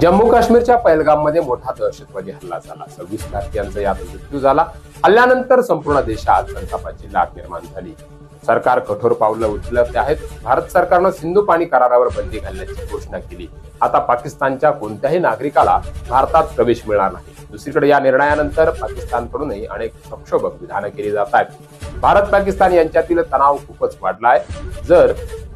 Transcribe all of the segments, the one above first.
जम्मू काश्मीरच्या पहलगाममध्ये मोठा दहशतवादी हल्ला झाला। 26 भारतीयांचा यात मृत्यू झाला। हल्ल्यानंतर संपूर्ण देशात संतापाची लाट निर्माण झाली। सरकार कठोर पावलं उचलत आहेत। भारत सरकारनं सिंधू पाणी करारावर बंदी घालण्याची घोषणा केली। आता पाकिस्तानच्या कोणत्याही नागरिकाला भारतात प्रवेश मिळणार नाही। दुसरीकडे या निर्णयानंतर पाकिस्तानकडूनही अनेक संक्षोभक विधानं केली जात आहेत। भारत पाकिस्तान यांच्यातील तणाव खूपच वाढलाय। जर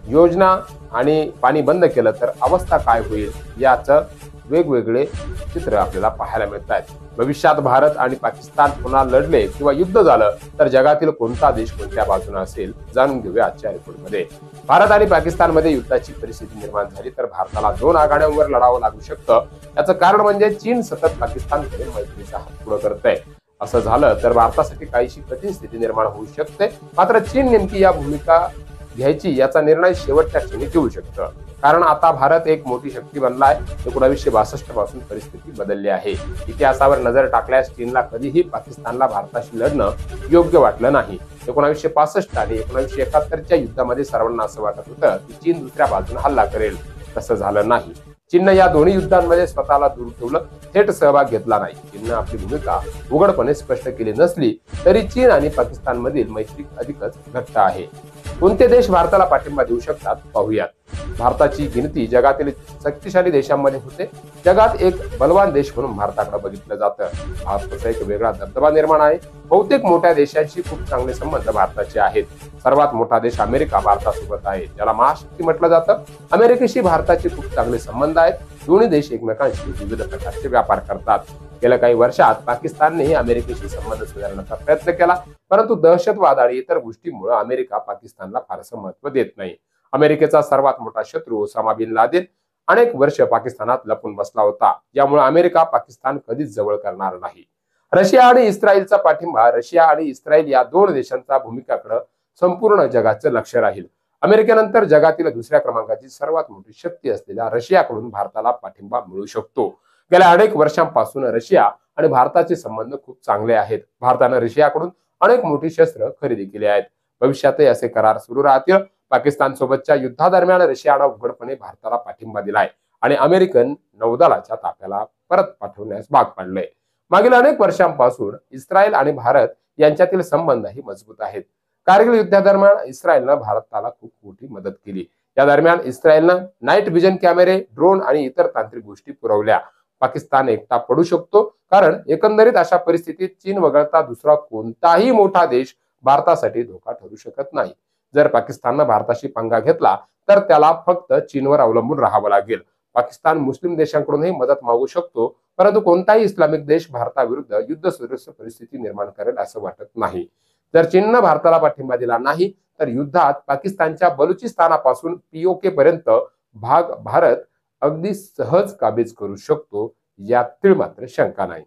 योजना आणि पाणी बंद केलं तर अवस्था काय होईल याचं वेगवेगळे चित्र आपल्याला पाहायला मिळत आहेत। भविष्यात भारत आणि पाकिस्तान पुन्हा लढले किंवा युद्ध झालं तर जगातील कोणता देश कोणत्या बाजूने असेल जाणून घेऊया आजच्या रिपोर्टमध्ये। भारत आणि पाकिस्तानमध्ये युद्धाची परिस्थिती निर्माण झाली तर भारताला 2 आघाड्यांवर लढावं लागू शकतं। याचं कारण म्हणजे चीन सतत पाकिस्तानकडे मैत्रीचा हात पुढे करत आहे। असं झालं तर भारतासाठी काहीशी कठीण स्थिती निर्माण होऊ शकते। मात्र चीन नेमकी या भूमिका घ्यायची याचा निर्णय शेवटच्या क्षणी घेऊ शकतं, कारण आता भारत एक मोठी शक्ती बनलाय। 1962 पासून परिस्थिती बदलली आहे। इतिहासावर नजर टाकल्यास चीनला कधीही पाकिस्तानला भारताशी लढणं योग्य वाटलं नाही। 1965 आणि 1971च्या युद्धामध्ये सर्वांना असं वाटत होतं की चीन दुसऱ्या बाजूने हल्ला करेल, तसं झालं नाही। चीननं या दोन्ही युद्धांमध्ये स्वतःला दूर ठेवलं, थेट सहभाग घेतला नाही। चीननं आपली भूमिका उघडपणे स्पष्ट केली नसली तरी चीन आणि पाकिस्तान मधील मैत्री अधिकच घट्ट आहे। कोणते देश भारताला पाठिंबा देऊ शकतात पाहूयात। भारताची गिनती जगातील शक्तिशाली देशांमध्ये होते। जगात एक बलवान देश म्हणून भारताकडे बघितलं जातं। भारताचा एक वेगळा दबदबा निर्माण आहे। बहुतेक मोठ्या देशांशी खूप चांगले संबंध भारताचे आहेत। सर्वात मोठा देश अमेरिका भारतासोबत आहे, ज्याला महाशक्ती म्हटलं जातं। अमेरिकेशी भारताचे खूप चांगले संबंध आहेत। दोन्ही देश एकमेकांशी विविध प्रकारचे व्यापार करतात। गेल्या काही वर्षात पाकिस्ताननेही अमेरिकेशी संबंध सुधारण्याचा प्रयत्न केला, परंतु दहशतवाद आणि इतर गोष्टींमुळे अमेरिका पाकिस्तानला फारसं महत्त्व देत नाही। अमेरिकेचा सर्वात मोठा शत्रू ओसामा बिन लादेन अनेक वर्ष पाकिस्तानात लपून बसला होता, यामुळे अमेरिका पाकिस्तान कधीच जवळ करणार नाही। रशिया आणि इस्रायलचा पाठिंबा। रशिया आणि इस्रायल या 2 देशांच्या भूमिकाकडे संपूर्ण जगाचं लक्ष राहील। अमेरिकेनंतर जगातील दुसऱ्या क्रमांकाची सर्वात मोठी शक्ती असलेल्या रशियाकडून भारताला पाठिंबा मिळू शकतो। गेल्या अनेक वर्षांपासून रशिया आणि भारताचे संबंध खूप चांगले आहेत। भारताने रशियाकडून अनेक मोठी शस्त्र खरेदी केली आहेत। भविष्यातही असे करार सुरू राहतील। पाकिस्तान सोबतच्या युद्धादरम्यान रशियाने उघडपणे भारताला पाठिंबा दिलाय आणि अमेरिकन नौदलाच्या ताफ्याला परत पाठवण्यास भाग पाडलंय। मागील अनेक वर्षांपासून इस्रायल आणि भारत यांच्यातील संबंधही मजबूत आहेत। कारगिल युद्धादरम्यान इस्रायलनं भारताला खूप मोठी मदत केली। या दरम्यान इस्रायलनं नाईट व्हिजन कॅमेरे, ड्रोन आणि इतर तांत्रिक गोष्टी पुरवल्या। पाकिस्तान एकटा पडू शकतो, कारण एकंदरीत अशा परिस्थितीत चीन वगळता दुसरा कोणताही मोठा देश भारतासाठी धोका ठरू शकत नाही। जर पाकिस्ताननं भारताशी पंगा घेतला तर त्याला फक्त चीनवर अवलंबून राहावं लागेल। पाकिस्तान मुस्लिम देशांकडूनही मदत मागू शकतो, परंतु कोणताही इस्लामिक देश भारताविरुद्ध युद्ध सदृश परिस्थिती निर्माण करेल असं वाटत नाही। जर चीननं भारताला पाठिंबा दिला नाही तर युद्धात पाकिस्तानच्या बलुचिस्तानापासून पीओके पर्यंत भाग भारत अगदी सहज काबीज करू शकतो, यात मात्र शंका नाही।